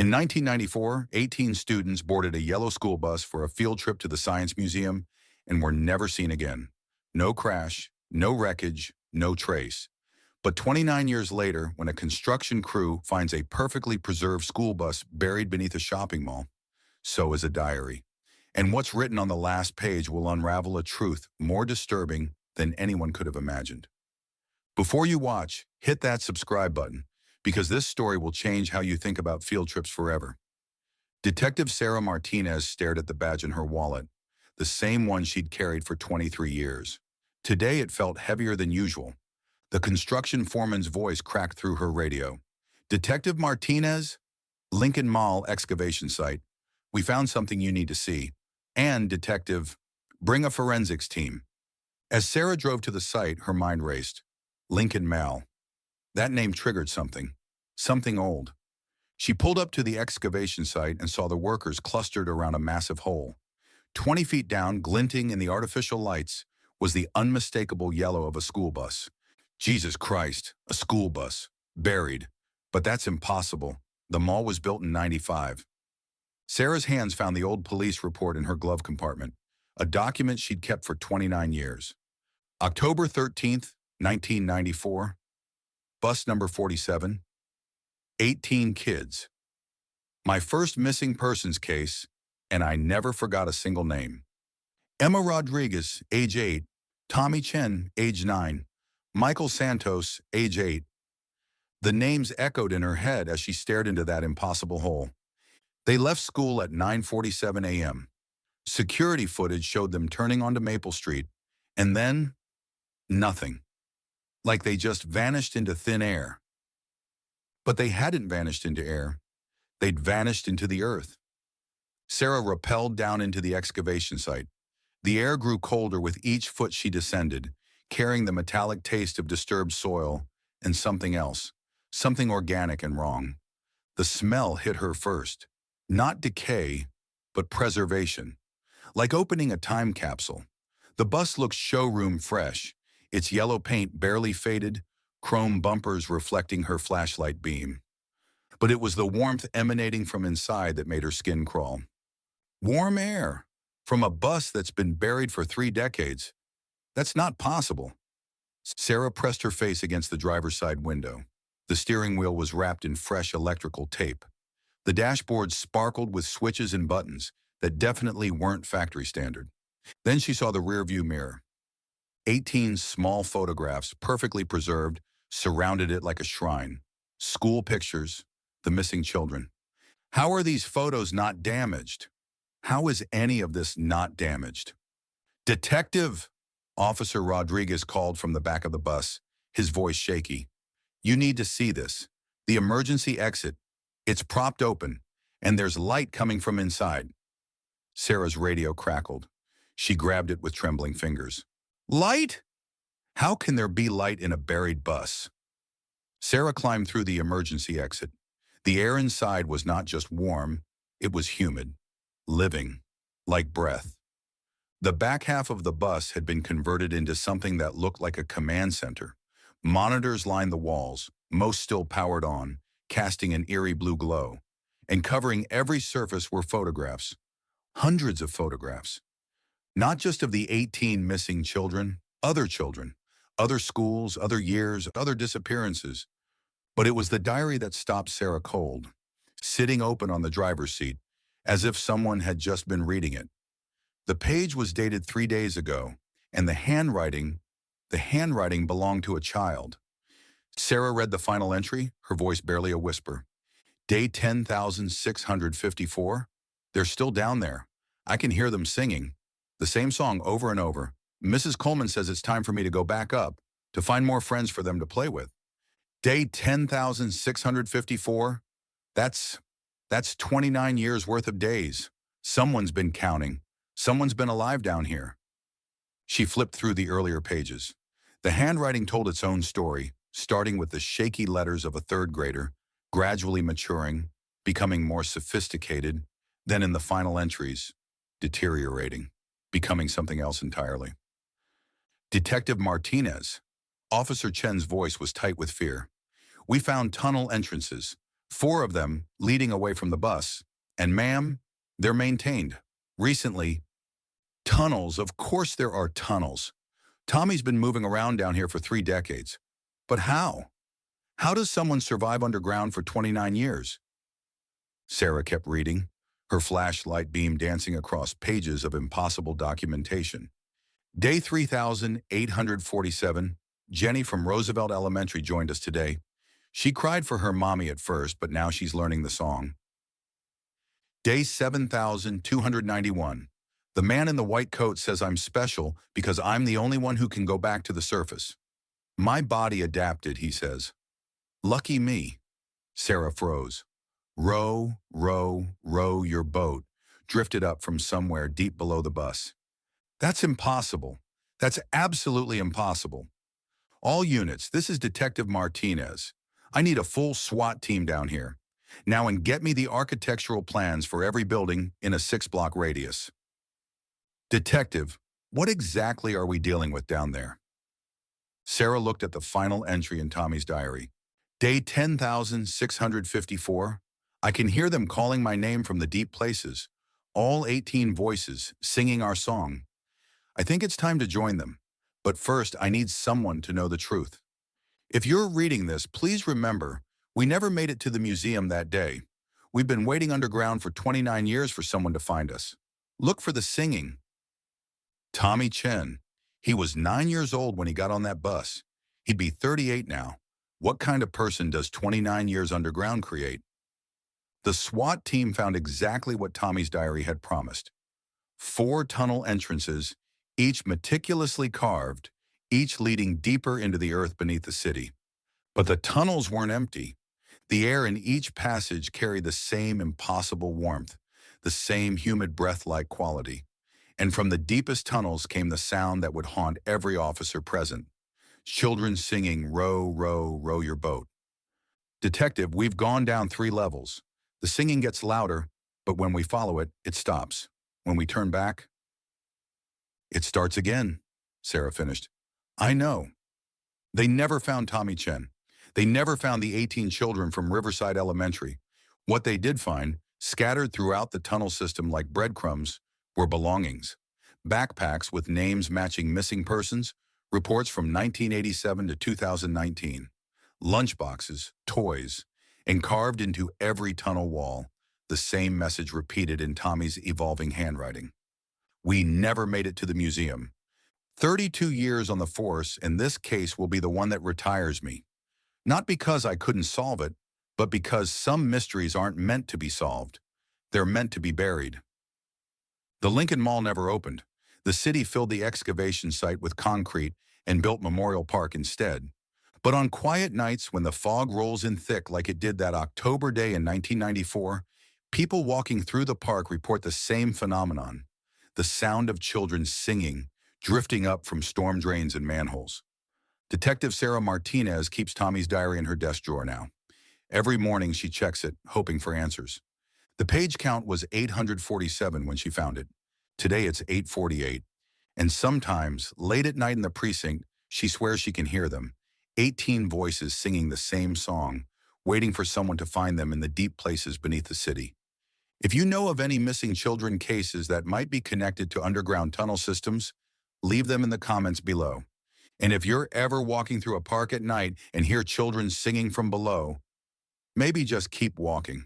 In 1994, 18 students boarded a yellow school bus for a field trip to the Science Museum and were never seen again. No crash, no wreckage, no trace. But 29 years later, when a construction crew finds a perfectly preserved school bus buried beneath a shopping mall, so is a diary. And what's written on the last page will unravel a truth more disturbing than anyone could have imagined. Before you watch, hit that subscribe button, because this story will change how you think about field trips forever. Detective Sarah Martinez stared at the badge in her wallet, the same one she'd carried for 23 years. Today it felt heavier than usual. The construction foreman's voice cracked through her radio. "Detective Martinez, Lincoln Mall excavation site. We found something you need to see. And, Detective, bring a forensics team." As Sarah drove to the site, her mind raced. Lincoln Mall. That name triggered something. Something old. She pulled up to the excavation site and saw the workers clustered around a massive hole. 20 feet down, glinting in the artificial lights, was the unmistakable yellow of a school bus. Jesus Christ, a school bus. Buried. But that's impossible. The mall was built in '95. Sarah's hands found the old police report in her glove compartment, a document she'd kept for 29 years. October 13th, 1994. Bus number 47. 18 kids. My first missing persons case, and I never forgot a single name. Emma Rodriguez, age 8. Tommy Chen, age 9. Michael Santos, age 8. The names echoed in her head as she stared into that impossible hole. They left school at 9:47 a.m. Security footage showed them turning onto Maple Street, and then nothing. Like they just vanished into thin air. But they hadn't vanished into air. They'd vanished into the earth. Sarah rappelled down into the excavation site. The air grew colder with each foot she descended, carrying the metallic taste of disturbed soil and something else, something organic and wrong. The smell hit her first. Not decay, but preservation. Like opening a time capsule. The bus looked showroom fresh, its yellow paint barely faded, chrome bumpers reflecting her flashlight beam. But it was the warmth emanating from inside that made her skin crawl. Warm air from a bus that's been buried for 3 decades. That's not possible. Sarah pressed her face against the driver's side window. The steering wheel was wrapped in fresh electrical tape. The dashboard sparkled with switches and buttons that definitely weren't factory standard. Then she saw the rearview mirror. 18 small photographs, perfectly preserved, surrounded it like a shrine. School pictures, the missing children. How are these photos not damaged? How is any of this not damaged? "Detective!" Officer Rodriguez called from the back of the bus, his voice shaky. "You need to see this. The emergency exit. It's propped open, and there's light coming from inside." Sarah's radio crackled. She grabbed it with trembling fingers. "Light? How can there be light in a buried bus?" Sarah climbed through the emergency exit. The air inside was not just warm, it was humid, living, like breath. The back half of the bus had been converted into something that looked like a command center. Monitors lined the walls, most still powered on, casting an eerie blue glow. And covering every surface were photographs. Hundreds of photographs. Not just of the 18 missing children, other schools, other years, other disappearances. But it was the diary that stopped Sarah cold, sitting open on the driver's seat, as if someone had just been reading it. The page was dated 3 days ago, and the handwriting belonged to a child. Sarah read the final entry, her voice barely a whisper. "Day 10,654. They're still down there. I can hear them singing. The same song over and over. Mrs. Coleman says it's time for me to go back up, to find more friends for them to play with. Day 10,654. That's 29 years worth of days. Someone's been counting. Someone's been alive down here." She flipped through the earlier pages. The handwriting told its own story, starting with the shaky letters of a 3rd grader, gradually maturing, becoming more sophisticated, then in the final entries, deteriorating, becoming something else entirely. "Detective Martinez." Officer Chen's voice was tight with fear. "We found tunnel entrances, 4 of them leading away from the bus. And ma'am, they're maintained. Recently, tunnels, of course there are tunnels. Tommy's been moving around down here for 3 decades. But how? How does someone survive underground for 29 years? Sarah kept reading, her flashlight beam dancing across pages of impossible documentation. Day 3847, Jenny from Roosevelt Elementary joined us today. She cried for her mommy at first, but now she's learning the song. Day 7291. The man in the white coat says I'm special because I'm the only one who can go back to the surface. My body adapted, he says. Lucky me. Sarah froze. Row, row, row your boat, drifted up from somewhere deep below the bus. That's impossible. That's absolutely impossible. All units, this is Detective Martinez. I need a full SWAT team down here. Now and get me the architectural plans for every building in a 6-block radius. Detective, what exactly are we dealing with down there? Sarah looked at the final entry in Tommy's diary. Day 10,654. I can hear them calling my name from the deep places. All 18 voices singing our song. I think it's time to join them. But first, I need someone to know the truth. If you're reading this, please remember, we never made it to the museum that day. We've been waiting underground for 29 years for someone to find us. Look for the singing. Tommy Chen. He was 9 years old when he got on that bus. He'd be 38 now. What kind of person does 29 years underground create? The SWAT team found exactly what Tommy's diary had promised. 4 tunnel entrances, each meticulously carved, each leading deeper into the earth beneath the city. But the tunnels weren't empty. The air in each passage carried the same impossible warmth, the same humid breath-like quality. And from the deepest tunnels came the sound that would haunt every officer present. Children singing, row, row, row your boat. Detective, we've gone down 3 levels. The singing gets louder, but when we follow it, it stops. When we turn back, it starts again, Sarah finished. I know. They never found Tommy Chen. They never found the 18 children from Riverside Elementary. What they did find, scattered throughout the tunnel system like breadcrumbs, were belongings. Backpacks with names matching missing persons, reports from 1987 to 2019. Lunchboxes, toys, and carved into every tunnel wall, the same message repeated in Tommy's evolving handwriting. We never made it to the museum. 32 years on the force, and this case will be the one that retires me. Not because I couldn't solve it, but because some mysteries aren't meant to be solved. They're meant to be buried. The Lincoln Mall never opened. The city filled the excavation site with concrete and built Memorial Park instead. But on quiet nights when the fog rolls in thick like it did that October day in 1994, people walking through the park report the same phenomenon. The sound of children singing, drifting up from storm drains and manholes. Detective Sarah Martinez keeps Tommy's diary in her desk drawer now. Every morning she checks it, hoping for answers. The page count was 847 when she found it. Today it's 848. And sometimes, late at night in the precinct, she swears she can hear them. 18 voices singing the same song, waiting for someone to find them in the deep places beneath the city. If you know of any missing children cases that might be connected to underground tunnel systems, leave them in the comments below. And if you're ever walking through a park at night and hear children singing from below, maybe just keep walking.